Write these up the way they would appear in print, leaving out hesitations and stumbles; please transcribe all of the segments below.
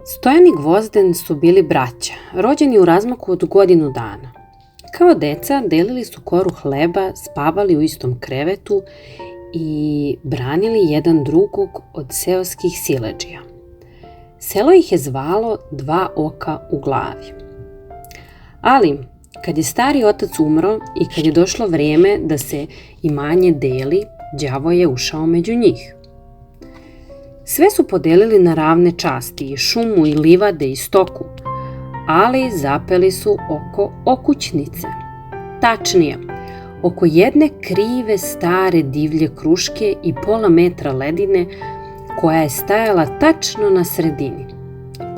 Stojan i Gvozden su bili braća, rođeni u razmaku od godinu dana. Kao deca delili su koru hleba, spavali u istom krevetu i branili jedan drugog od seoskih siledžija. Selo ih je zvalo Dva oka u glavi. Ali, kad je stari otac umro i kad je došlo vrijeme da se imanje deli, đavo je ušao među njih. Sve su podelili na ravne časti, i šumu, i livade, i stoku, ali zapeli su oko okućnice. Tačnije, oko jedne krive stare divlje kruške i pola metra ledine koja je stajala tačno na sredini.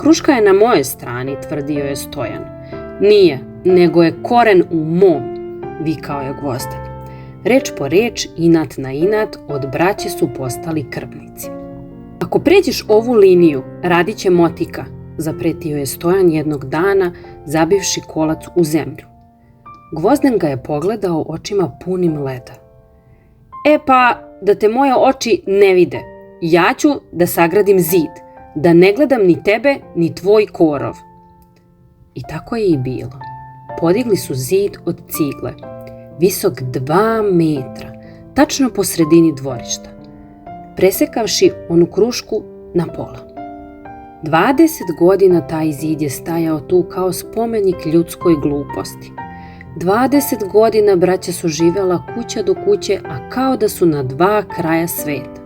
Kruška je na mojoj strani, tvrdio je Stojan. Nije, nego je koren u mom, vikao je Gvozden. Reč po reč, inat na inat, od braće su postali krvnici. Ako pređeš ovu liniju, radit će motika, zapretio je Stojan jednog dana, zabivši kolac u zemlju. Gvozden ga je pogledao očima punim leda. Pa, da te moje oči ne vide, ja ću da sagradim zid, da ne gledam ni tebe, ni tvoj korov. I tako je i bilo. Podigli su zid od cigle, visok 2 metra, tačno po sredini dvorišta, presekavši onu krušku na pola. 20 godina taj zid je stajao tu kao spomenik ljudskoj gluposti. 20 godina braća su živjela kuća do kuće, a kao da su na 2 kraja sveta.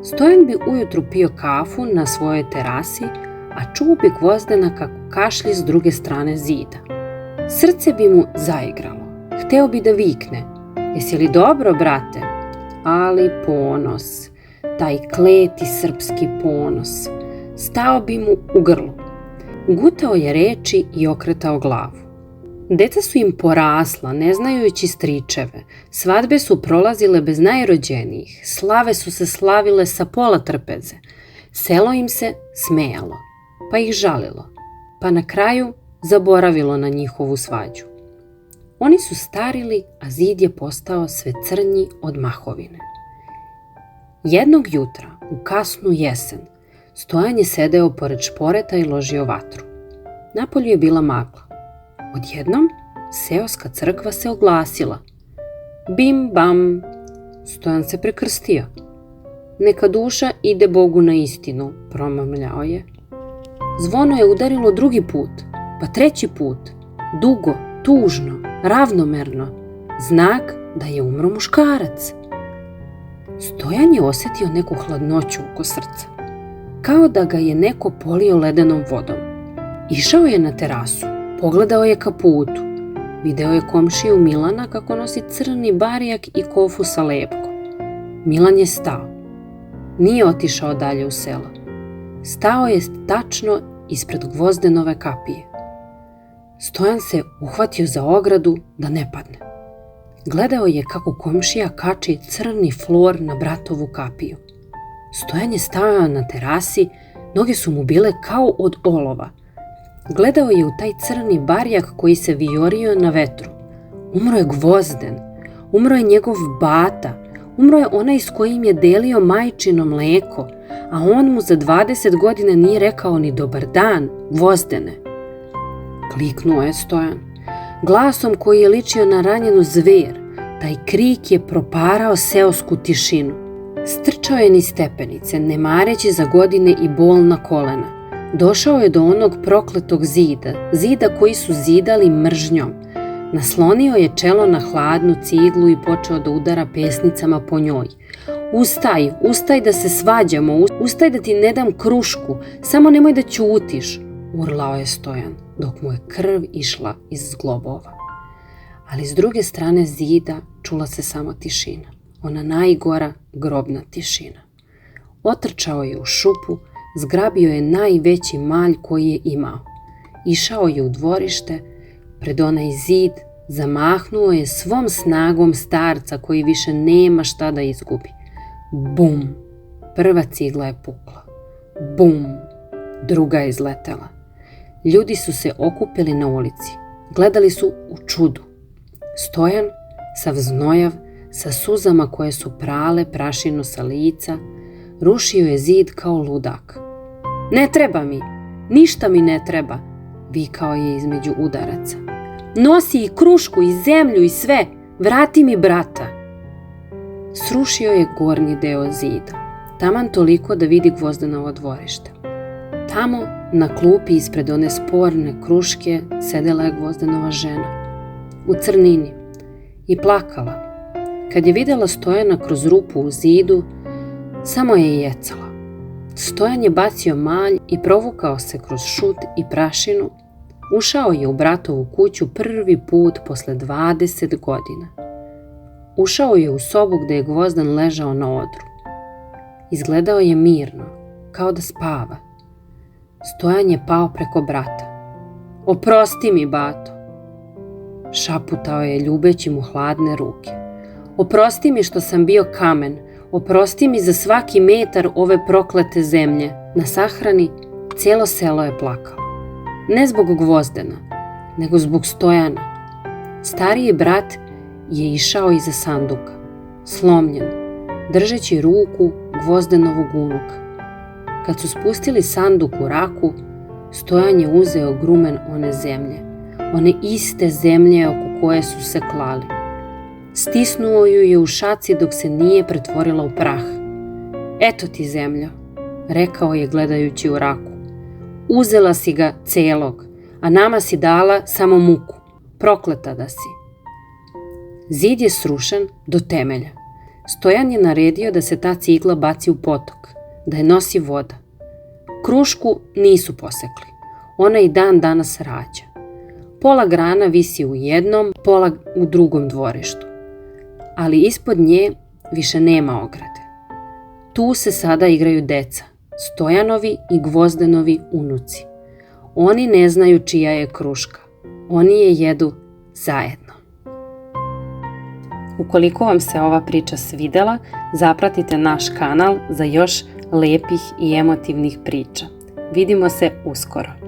Stojan bi ujutru pio kafu na svojoj terasi, a čuo bi Gvozdena kako kašlji s druge strane zida. Srce bi mu zaigralo. Hteo bi da vikne: jesi li dobro, brate? Ali ponos, taj kleti srpski ponos, stao bi mu u grlu. Gutao je reči i okretao glavu. Deca su im porasla, ne znajući stričeve. Svadbe su prolazile bez najrođenijih. Slave su se slavile sa pola trpeze. Selo im se smejalo, pa ih žalilo, pa na kraju zaboravilo na njihovu svađu. Oni su starili, a zid je postao sve crnji od mahovine. Jednog jutra, u kasnu jesen, Stojan je sedeo pored šporeta i ložio vatru. Napolju je bila magla. Odjednom, seoska crkva se oglasila. Bim bam, Stojan se prekrstio. Neka duša ide Bogu na istinu, promrmljao je. Zvono je udarilo drugi put, pa treći put, dugo, tužno, ravnomerno, znak da je umro muškarac. Stojan je osjetio neku hladnoću oko srca, kao da ga je neko polio ledenom vodom. Išao je na terasu, pogledao je ka putu, video je komšiju Milana kako nosi crni barijak i kofu sa lepkom. Milan je stao. Nije otišao dalje u selo. Stao je tačno ispred Gvozdenove kapije. Stojan se uhvatio za ogradu da ne padne. Gledao je kako komšija kači crni flor na bratovu kapiju. Stojan je stajao na terasi, noge su mu bile kao od olova. Gledao je u taj crni barijak koji se vijorio na vetru. Umro je Gvozden, umro je njegov bata, umro je onaj s kojim je delio majčino mleko, a on mu za 20 godina nije rekao ni dobar dan, Gvozdene. Kliknuo je Stojan. Glasom koji je ličio na ranjenu zver, taj krik je proparao seosku tišinu. Strčao je niz stepenice, ne mareći za godine i bol na kolena. Došao je do onog prokletog zida koji su zidali mržnjom. Naslonio je čelo na hladnu ciglu i počeo da udara pesnicama po njoj. Ustaj da se svađamo, ustaj da ti ne dam krušku, samo nemoj da ćutiš, urlao je Stojan, dok mu je krv išla iz zglobova. Ali s druge strane zida čula se samo tišina, ona najgora grobna tišina. Otrčao je u šupu, zgrabio je najveći malj koji je imao. Išao je u dvorište, pred onaj zid, zamahnuo je svom snagom starca koji više nema šta da izgubi. Bum! Prva cigla je pukla. Bum! Druga je izletela. Ljudi su se okupili na ulici. Gledali su u čudu. Stojan, sav znojav, sa suzama koje su prale prašinu sa lica, rušio je zid kao ludak. Ne treba mi, Ništa mi ne treba, vikao je između udaraca. Nosi i krušku i zemlju i sve, vrati mi brata. Srušio je gornji deo zida, taman toliko da vidi Gvozdenovo dvorište. Tamo, na klupi ispred one sporne kruške, sedela je Gvozdenova žena, u crnini, i plakala. Kad je vidjela Stojana kroz rupu u zidu, samo je jecala. Stojan je bacio malj i provukao se kroz šut i prašinu. Ušao je u bratovu kuću prvi put posle 20 godina. Ušao je u sobu gde je Gvozden ležao na odru. Izgledao je mirno, kao da spava. Stojan je pao preko brata. Oprosti mi, bato. Šaputao je ljubeći mu hladne ruke. Oprosti mi što sam bio kamen. Oprosti mi za svaki metar ove proklete zemlje. Na sahrani cijelo selo je plakalo. Ne zbog Gvozdena, nego zbog Stojana. Stariji brat je išao iza sanduka, slomljen, držeći ruku Gvozdenovog unuka. Kad su spustili sanduk u raku, Stojan je uzeo grumen one zemlje, one iste zemlje oko koje su se klali. Stisnuo ju je u šaci dok se nije pretvorila u prah. Eto ti zemljo, rekao je gledajući u raku. Uzela si ga celog, a nama si dala samo muku. Prokleta da si. Zid je srušen do temelja. Stojan je naredio da se ta cigla baci u potok, da je nosi voda. Krušku nisu posekli. Ona i dan danas rađa. Pola grana visi u jednom, pola u drugom dvorištu. Ali ispod nje više nema ograde. Tu se sada igraju deca, Stojanovi i Gvozdenovi unuci. Oni ne znaju čija je kruška. Oni je jedu zajedno. Ukoliko vam se ova priča svidela, zapratite naš kanal za još lepih i emotivnih priča. Vidimo se uskoro.